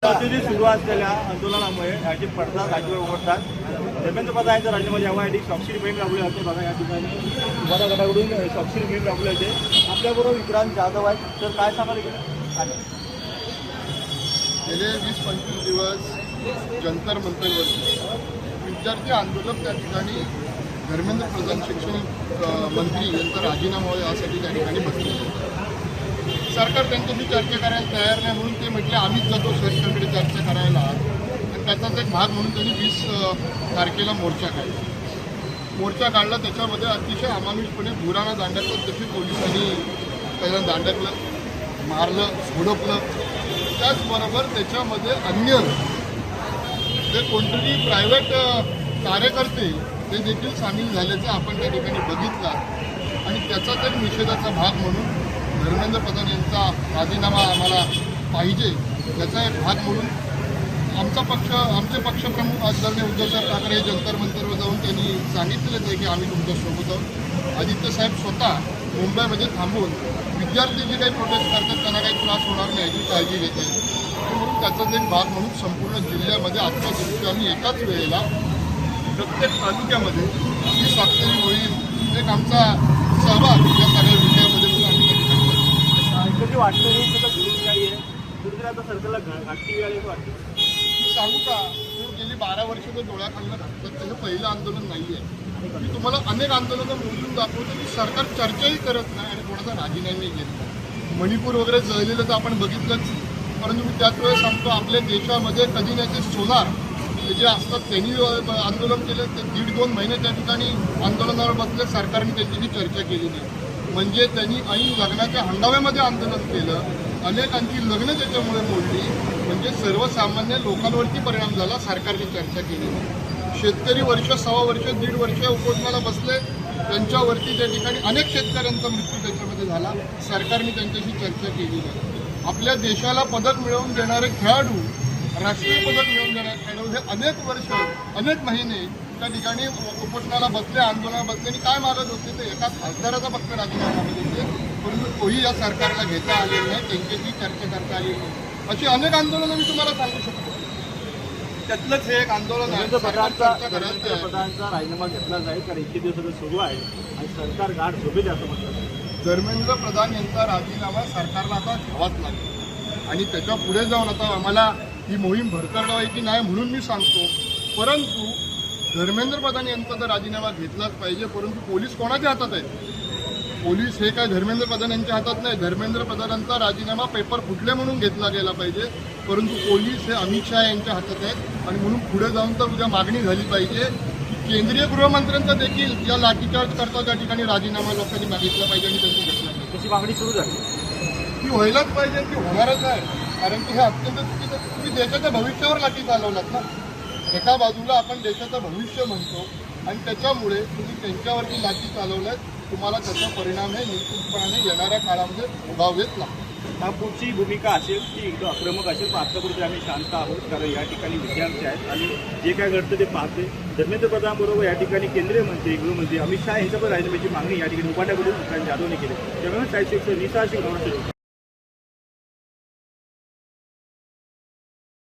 सुरू असलेल्या आंदोलनामुळे याचे पडसाद राज्यावर उमटतात. धर्मेंद्र प्रधान यांच्या राजीनामा यासाठी शॉपशीर मोहीम राबवली जाते. बघा या ठिकाणी उभाटा गटाकडून शॉपशीर मोहीम राबवली जाते. आपल्याबरोबर विक्रांत जाधव आहेत. तर काय सांगाल गेले 20-25 दिवस जंतर मंतरवरती विद्यार्थी आंदोलक त्या ठिकाणी धर्मेंद्र प्रधान शिक्षण मंत्री यांचा राजीनामा यासाठी त्या ठिकाणी बसले. सरकार त्यांच्याशी चर्चा करायला तयार नाही म्हणून ते म्हटले आम्हीच जातो सरकारकडे चर्चा करायला. आणि त्याचाच एक भाग म्हणून त्यांनी 20 तारखेला मोर्चा काढला. त्याच्यामध्ये अतिशय अमानुषपणे बुराणा दांडकलं. तशी पोलिसांनी पहिल्यांदा दांडकलं, मारलं, झोडपलं. त्याचबरोबर त्याच्यामध्ये अन्य जे कोणतरी प्रायव्हेट कार्यकर्ते ते देखील सामील झाल्याचं आपण त्या ठिकाणी बघितलं. आणि त्याचाच एक निषेधाचा भाग म्हणून धर्मेंद्र प्रधान यांचा राजीनामा आम्हाला पाहिजे याचा एक भाग म्हणून आमचे पक्षप्रमुख आदरणीय उद्धवसाहेब ठाकरे जंतर मंतरवर जाऊन त्यांनी सांगितलेच आहे की आम्ही तुमच्यासोबत आहोत. आदित्यसाहेब स्वतः मुंबईमध्ये थांबून विद्यार्थी जे काही प्रोटेस्ट करतात त्यांना काही त्रास होणार नाही याची काळजी घेत आहेत. म्हणून त्याचाच एक भाग म्हणून संपूर्ण जिल्ह्यामध्ये आजच्या दिवशी आम्ही एकाच वेळेला प्रत्येक तालुक्यामध्ये ही स्वाक्षरी मोहीम एक आमचा सहभाग या सगळ्या विषयामध्ये पण आम्ही त्या ठिकाणी कधी वाटतं हे सगळं गुरुशाही आहे. कुठेतरी आता सरकारला घाटी वेळ येतो वाटतं. मी सांगू का गेली 12 वर्ष जो डोळ्याखालनं घातलं त्याचं पहिलं आंदोलन नाही आहे. मी तुम्हाला अनेक आंदोलनं मोजून दाखवतो की सरकार चर्चाही करत नाही आणि कोणाचा राजीनामाही घेत नाही. मणिपूर वगैरे जळलेलं तर आपण बघितलंच. परंतु मी त्याच वेळेस सांगतो आपल्या देशामध्ये कधी नाही ते सोनार जे असतात त्यांनी आंदोलन केलं. ते 1.5-2 महिने त्या ठिकाणी आंदोलनावर बसले. सरकारने त्यांच्याशी चर्चा केली नाही. म्हणजे त्यांनी ऐन लग्नाच्या हंगाम्यामध्ये आंदोलन केलं. अनेकांची लग्न त्याच्यामुळे मोडली. म्हणजे सर्वसामान्य लोकांवरती परिणाम झाला. सरकारने चर्चा केली नाही. शेतकरी वर्ष, 1.25 वर्ष, 1.5 वर्ष उपोषणाला बसले. त्यांच्यावरती त्या ठिकाणी अनेक शेतकऱ्यांचा मृत्यू त्याच्यामध्ये झाला. सरकारने त्यांच्याशी चर्चा केली नाही. आपल्या देशाला पदक मिळवून देणारे खेळाडू, राष्ट्रीय पदक मिळवून देणारे खेळाडू हे अनेक वर्ष, अनेक महिने त्या ठिकाणी उपोषणाला बसले, आंदोलनाला बसले. आणि काय मागत होते ते एका खासदाराचा फक्त राजीनामा मागत होते. परंतु तोही या सरकारला घेता आलेला नाही, त्यांच्याशी चर्चा करता आली नाही. अशी अनेक आंदोलनं मी तुम्हाला सांगू शकतो. त्यातलंच हे एक आंदोलन आहे. प्रधानांचा राजीनामा घेतला जाईल कारण इतके दिवस सुरू आहे आणि सरकार गाठ झोपेल असं म्हटलं. धर्मेंद्र प्रधान यांचा राजीनामा सरकारला आता घ्यावाच लागेल. आणि त्याच्या पुढे जाऊन आता आम्हाला ही मोहीम भरकटावायची नाही म्हणून मी सांगतो. परंतु धर्मेंद्र प्रधान यांचा तर राजीनामा घेतलाच पाहिजे. परंतु पोलीस कोणाच्या हातात आहेत? पोलीस हे काय धर्मेंद्र प्रधान यांच्या हातात नाही. धर्मेंद्र प्रधानांचा राजीनामा पेपर फुटले म्हणून घेतला गेला पाहिजे. परंतु पोलीस हे अमित शहा यांच्या हातात आहेत. आणि म्हणून पुढे जाऊन तर उद्या मागणी झाली पाहिजे की केंद्रीय गृहमंत्र्यांचा देखील या लाठीचार्ज करता त्या ठिकाणी राजीनामा लोकांनी मागितला पाहिजे आणि त्यांनी घेतला पाहिजे. तशी मागणी सुरू झाली. ती व्हायलाच पाहिजे. ती होणारच आहे. कारण की हे अत्यंत चुकीचं. तुम्ही देशाच्या भविष्यावर लाठी चालवलात ना. एका बाजूला आपण देशाचं भविष्य म्हणतो आणि त्याच्यामुळे तुम्ही त्यांच्यावरती लाठी चालवल्यात. तुम्हाला त्याचा परिणाम हे निश्चितपणाने येणाऱ्या काळामध्ये भोगावेच लागतो. पुढची भूमिका असेल ती एकदम आक्रमक असेल. पण आतापुरते आम्ही शांत आहोत कारण या ठिकाणी विद्यार्थी आहेत आणि जे काय घडतं ते पाहते. धर्मेंद्र प्रधानबरोबर या ठिकाणी केंद्रीय मंत्री, गृहमंत्री अमित शहा यांच्या पण राजीनाम्याची मागणी या ठिकाणी उपाट्याकडून विक्रांत जाधवने केली. त्यामुळे साहित्य निसाशी